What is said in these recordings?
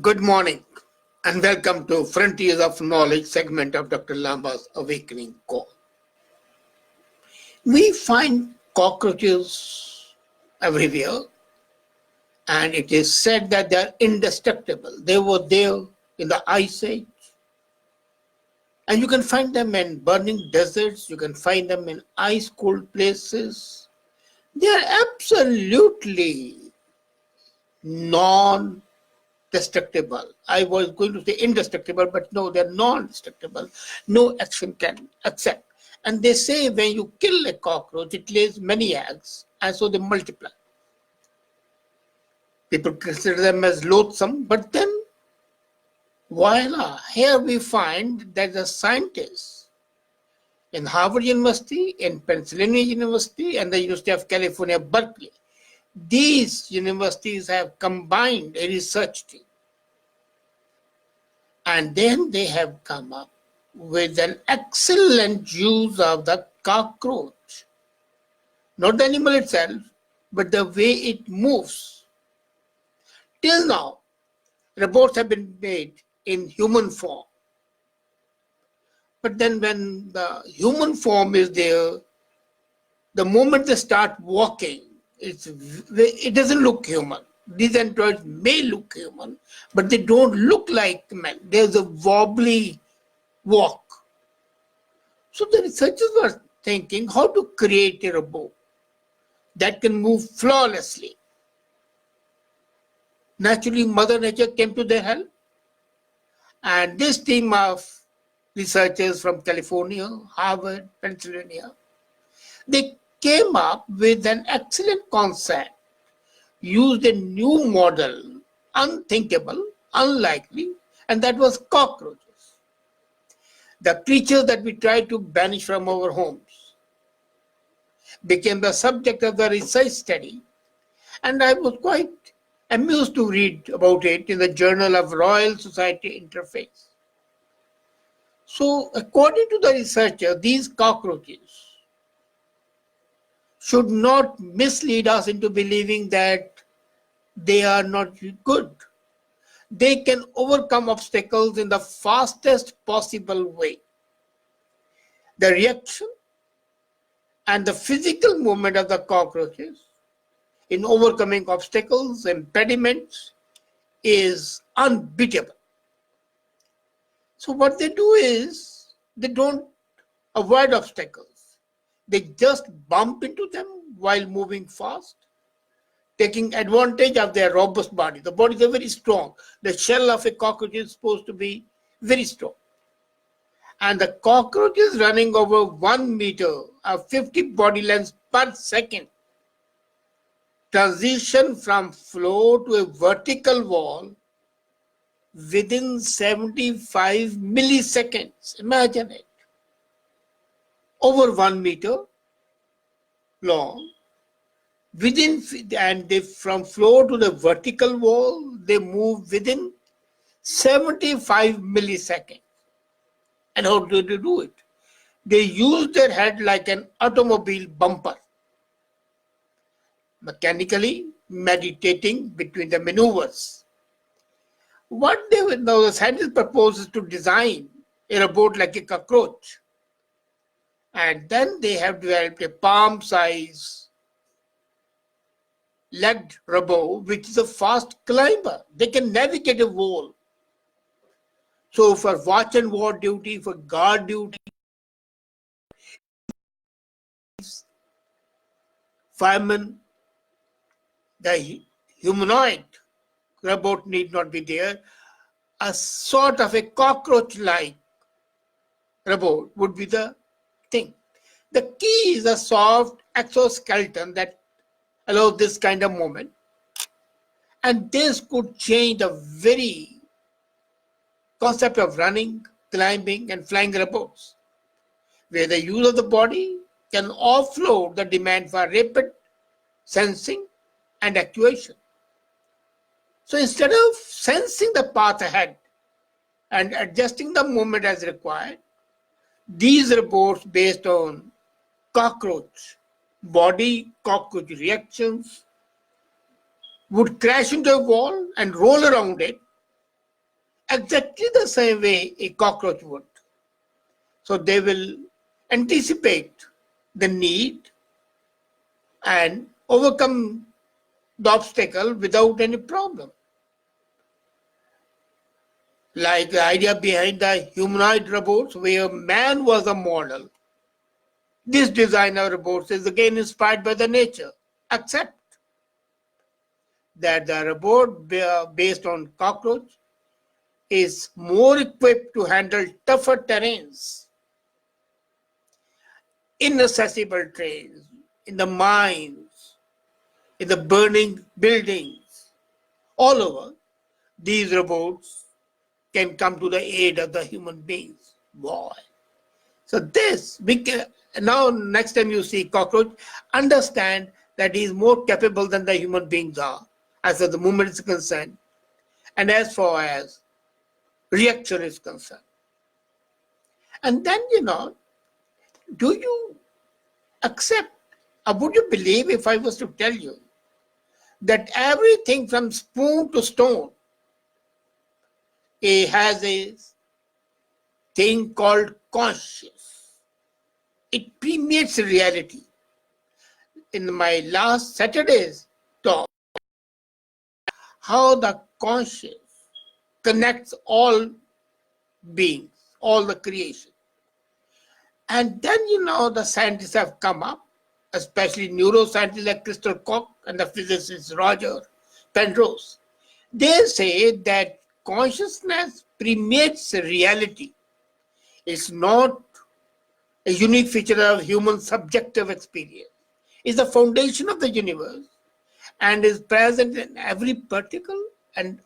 Good morning and welcome to Frontiers of Knowledge segment of Dr. Lamba's Awakening Call. We find cockroaches everywhere and it is said that they are indestructible. They were there in the Ice Age and you can find them in burning deserts, you can find them in ice-cold places. They are absolutely non-destructible. I was going to say indestructible, but no, they're non-destructible. No action can accept. And they say when you kill a cockroach, it lays many eggs, and so they multiply. People consider them as loathsome, but then, voila, here we find that the scientists in Harvard University, in Pennsylvania University, and the University of California, Berkeley, these universities have combined a research team. And then they have come up with an excellent use of the cockroach. Not the animal itself, but the way it moves. Till now, reports have been made in human form. But then when the human form is there, the moment they start walking, it doesn't look human. These androids may look human, but they don't look like men. There's a wobbly walk. So the researchers were thinking how to create a robot that can move flawlessly. Naturally, Mother Nature came to their help. And this team of researchers from California, Harvard, Pennsylvania, they came up with an excellent concept, used a new model, unthinkable, unlikely, and that was cockroaches. The creatures that we tried to banish from our homes became the subject of the research study, and I was quite amused to read about it in the Journal of Royal Society Interface. So, according to the researcher, these cockroaches should not mislead us into believing that they are not good. They can overcome obstacles in the fastest possible way. The reaction and the physical movement of the cockroaches in overcoming obstacles, impediments, is unbeatable. So what they do is, they don't avoid obstacles. They just bump into them while moving fast, taking advantage of their robust body. The bodies are very strong. The shell of a cockroach is supposed to be very strong. And the cockroach is running over 1 meter of 50 body lengths per second. Transition from floor to a vertical wall within 75 milliseconds. Imagine it. Over 1 meter long. From floor to the vertical wall, they move within 75 milliseconds. And how do they do it? They use their head like an automobile bumper, mechanically meditating between the maneuvers. Now the scientists proposes to design a robot like a cockroach. And then they have developed a palm-size legged robot, which is a fast climber. They can navigate a wall. So for watch and ward duty, for guard duty, firemen, the humanoid robot need not be there. A sort of a cockroach-like robot would be the thing. The key is a soft exoskeleton that allows this kind of movement. And this could change the very concept of running, climbing, and flying robots, where the use of the body can offload the demand for rapid sensing and actuation. So instead of sensing the path ahead and adjusting the movement as required, these robots based on cockroach body, cockroach reactions, would crash into a wall and roll around it exactly the same way a cockroach would. So they will anticipate the need and overcome the obstacle without any problem. Like the idea behind the humanoid robots, where man was a model. This design of robots is again inspired by the nature, except that the robot based on cockroach is more equipped to handle tougher terrains, inaccessible terrains, in the mines, in the burning buildings, all over. These robots can come to the aid of the human beings. Boy. So this, we can, now next time you see cockroach, understand that he is more capable than the human beings are, as far as the movement is concerned, and as far as reaction is concerned. And then, do you accept, or would you believe if I was to tell you that everything from spoon to stone, it has a thing called conscious. It permeates reality. In my last Saturday's talk, how the conscious connects all beings, all the creation. And then, the scientists have come up, especially neuroscientists like Crystal Koch and the physicist Roger Penrose. They say that consciousness permeates reality. It's not a unique feature of human subjective experience. It's the foundation of the universe and is present in every particle and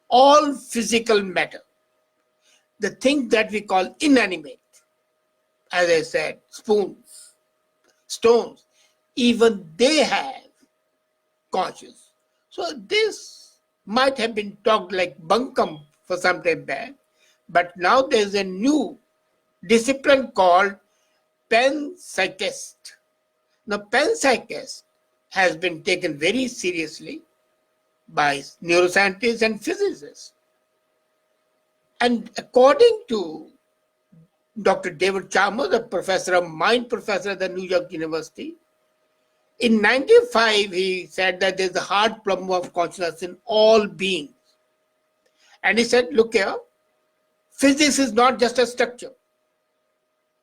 all physical matter. The thing that we call inanimate, as I said, spoons, stones, even they have conscious. So this might have been talked like bunkum for some time back, but now there's a new discipline called panpsychist. Now, panpsychist has been taken very seriously by neuroscientists and physicists. And according to Dr. David Chalmers, a professor of mind professor at the New York University, in 1995, he said that there's a hard problem of consciousness in all beings. And he said, look here, physics is not just a structure.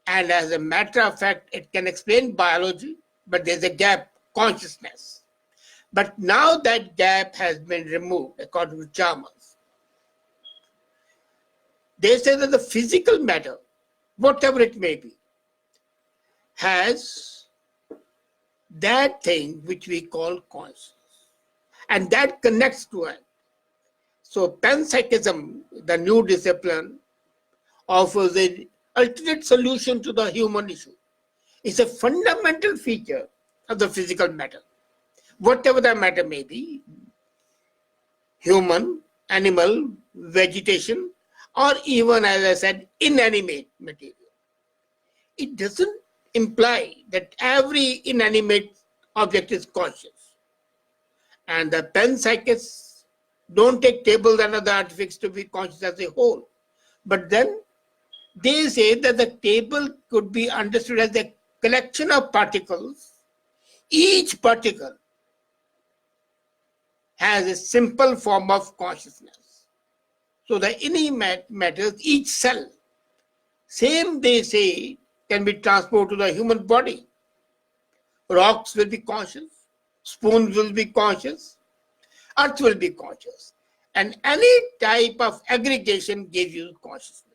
And as a matter of fact, it can explain biology, but there's a gap, consciousness. But now that gap has been removed, according to Chalmers. They say that the physical matter, whatever it may be, has that thing which we call consciousness. And that connects to it. So panpsychism, the new discipline, offers an alternate solution to the human issue. It's a fundamental feature of the physical matter, whatever the matter may be, human, animal, vegetation, or even, as I said, inanimate material. It doesn't imply that every inanimate object is conscious. And the panpsychists don't take tables and other artifacts to be conscious as a whole. But then they say that the table could be understood as a collection of particles. Each particle has a simple form of consciousness. So the inanimate matters, each cell, same they say, can be transported to the human body. Rocks will be conscious, spoons will be conscious, earth will be conscious. And any type of aggregation gives you consciousness.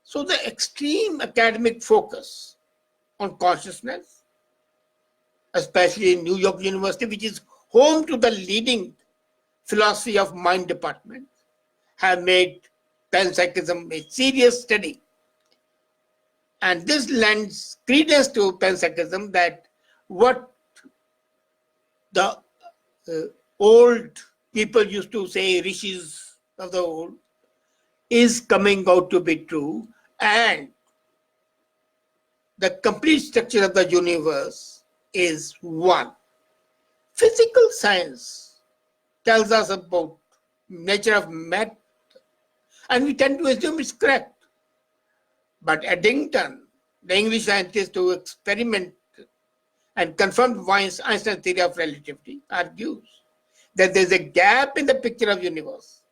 So the extreme academic focus on consciousness, especially in New York University, which is home to the leading philosophy of mind department, have made panpsychism a serious study. And this lends credence to panpsychism that what the old people used to say, rishis of the old, is coming out to be true, and the complete structure of the universe is one. Physical science tells us about nature of matter, and we tend to assume it's correct. But Eddington, the English scientist who experimented and confirmed Einstein's theory of relativity, argues that there's a gap in the picture of universe,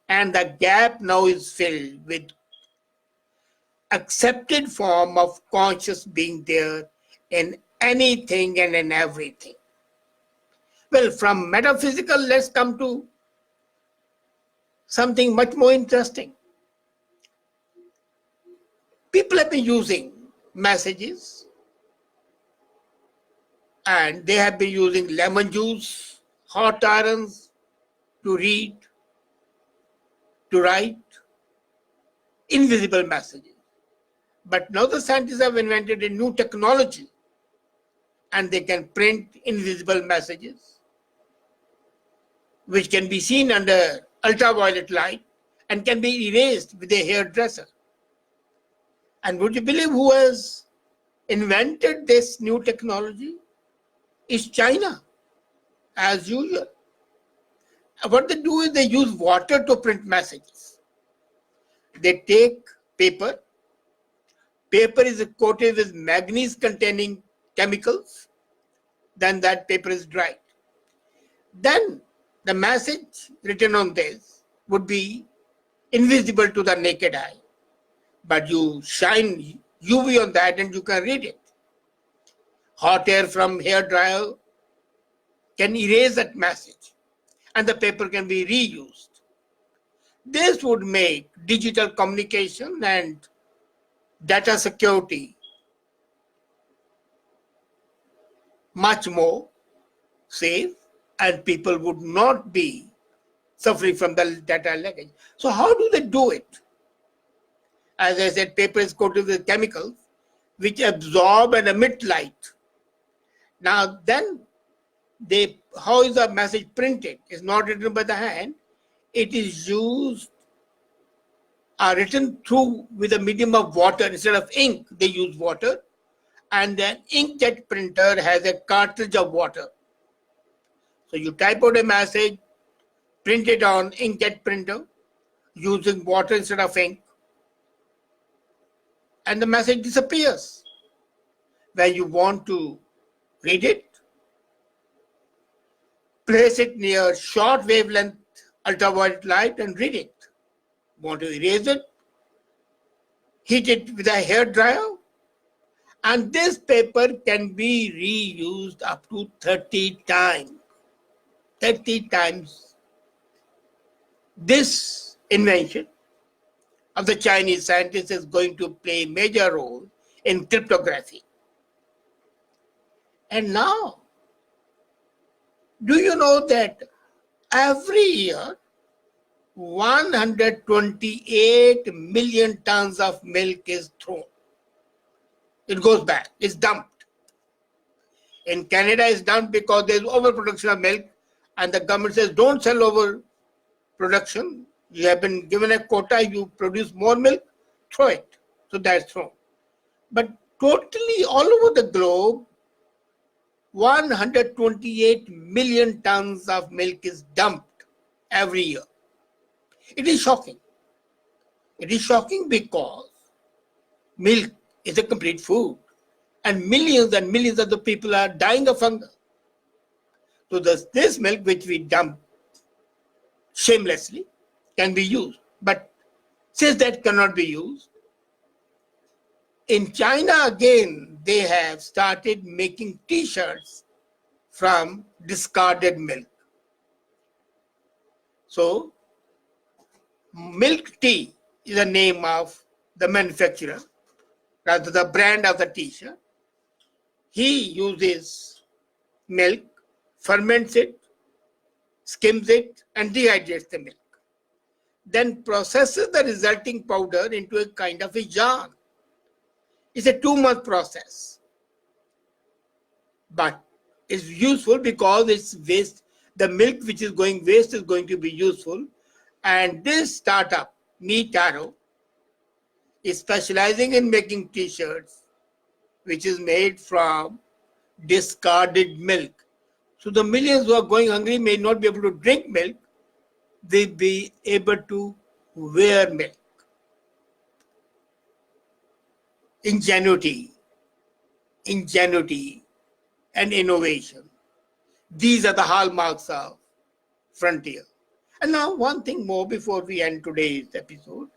and the gap now is filled with accepted form of conscious being there in anything and in everything. Well, from metaphysical, let's come to something much more interesting. People have been using messages, and they have been using lemon juice, hot irons to read, to write invisible messages. But now the scientists have invented a new technology, and they can print invisible messages, which can be seen under ultraviolet light and can be erased with a hairdresser. And would you believe who has invented this new technology? It's China, as usual. What they do is they use water to print messages. They take paper. Paper is coated with manganese containing chemicals. Then that paper is dried. Then the message written on this would be invisible to the naked eye. But you shine UV on that and you can read it. Hot air from hair dryer can erase that message, and the paper can be reused. This would make digital communication and data security much more safe, and people would not be suffering from the data leakage. So how do they do it? As I said, paper is coated with chemicals which absorb and emit light. Now then, how is the message printed? It's not written by the hand. It is written through with a medium of water. Instead of ink, they use water. And the inkjet printer has a cartridge of water. So you type out a message, print it on inkjet printer using water instead of ink, and the message disappears. When you want to read it, place it near short wavelength ultraviolet light and read it. Want to erase it? Heat it with a hair dryer, and this paper can be reused up to 30 times. 30 times. This invention of the Chinese scientists is going to play a major role in cryptography. And now, do you know that every year 128 million tons of milk is thrown? It goes back, it's dumped. In Canada, it's dumped because there's overproduction of milk, and the government says don't sell overproduction. You have been given a quota, you produce more milk, throw it. So that's thrown. But totally all over the globe, 128 million tons of milk is dumped every year. It is shocking. It is shocking because milk is a complete food, and millions of the people are dying of hunger. So this milk which we dump shamelessly can be used. But since that cannot be used, in China again, they have started making t-shirts from discarded milk. So milk tea is the name of the manufacturer, rather the brand of the t-shirt. He uses milk, ferments it, skims it, and dehydrates the milk. Then processes the resulting powder into a kind of a yarn. It's a 2-month process. But it's useful because it's waste. The milk which is going waste is going to be useful. And this startup, Neataro, is specializing in making t-shirts which is made from discarded milk. So the millions who are going hungry may not be able to drink milk, will be able to wear milk. Ingenuity, and innovation. These are the hallmarks of frontier. And now one thing more before we end today's episode.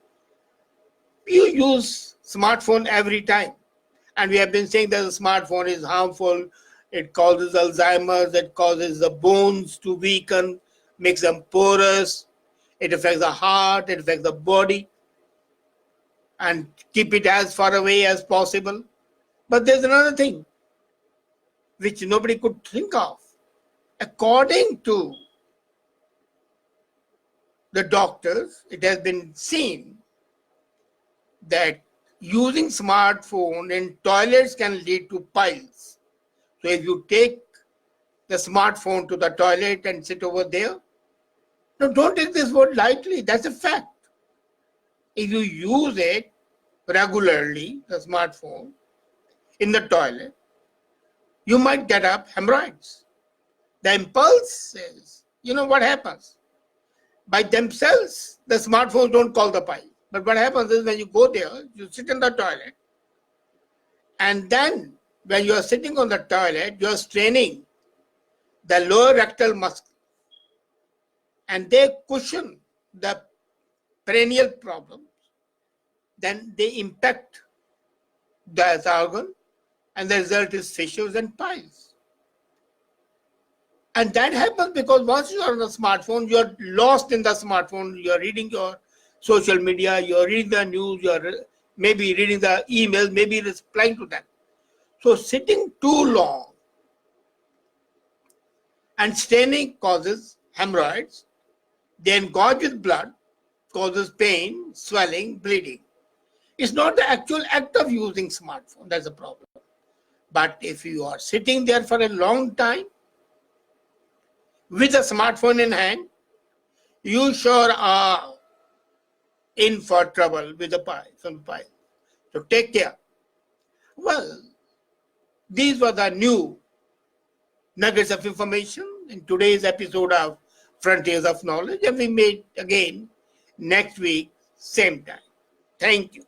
You use smartphone every time. And we have been saying that the smartphone is harmful. It causes Alzheimer's. It causes the bones to weaken, makes them porous. It affects the heart. It affects the body. And keep it as far away as possible. But there's another thing which nobody could think of. According to the doctors, it has been seen that using smartphone in toilets can lead to piles. So if you take the smartphone to the toilet and sit over there, no, don't take this word lightly. That's a fact. If you use it regularly, the smartphone, in the toilet, you might get up hemorrhoids. The impulse is, you know what happens? By themselves, the smartphones don't call the pile. But what happens is when you go there, you sit in the toilet, and then when you are sitting on the toilet, you are straining the lower rectal muscle, and they cushion the perennial problems. Then they impact the organ, and the result is fissures and piles. And that happens because once you are on the smartphone, you are lost in the smartphone. You are reading your social media, you are reading the news, you are maybe reading the emails, maybe replying to them. So sitting too long and straining causes hemorrhoids. They engorge with blood, causes pain, swelling, bleeding. It's not the actual act of using smartphone that's the problem. But if you are sitting there for a long time with a smartphone in hand, you sure are in for trouble with the pile. So take care. Well, these were the new nuggets of information in today's episode of Frontiers of Knowledge, and we meet again next week, same time. Thank you.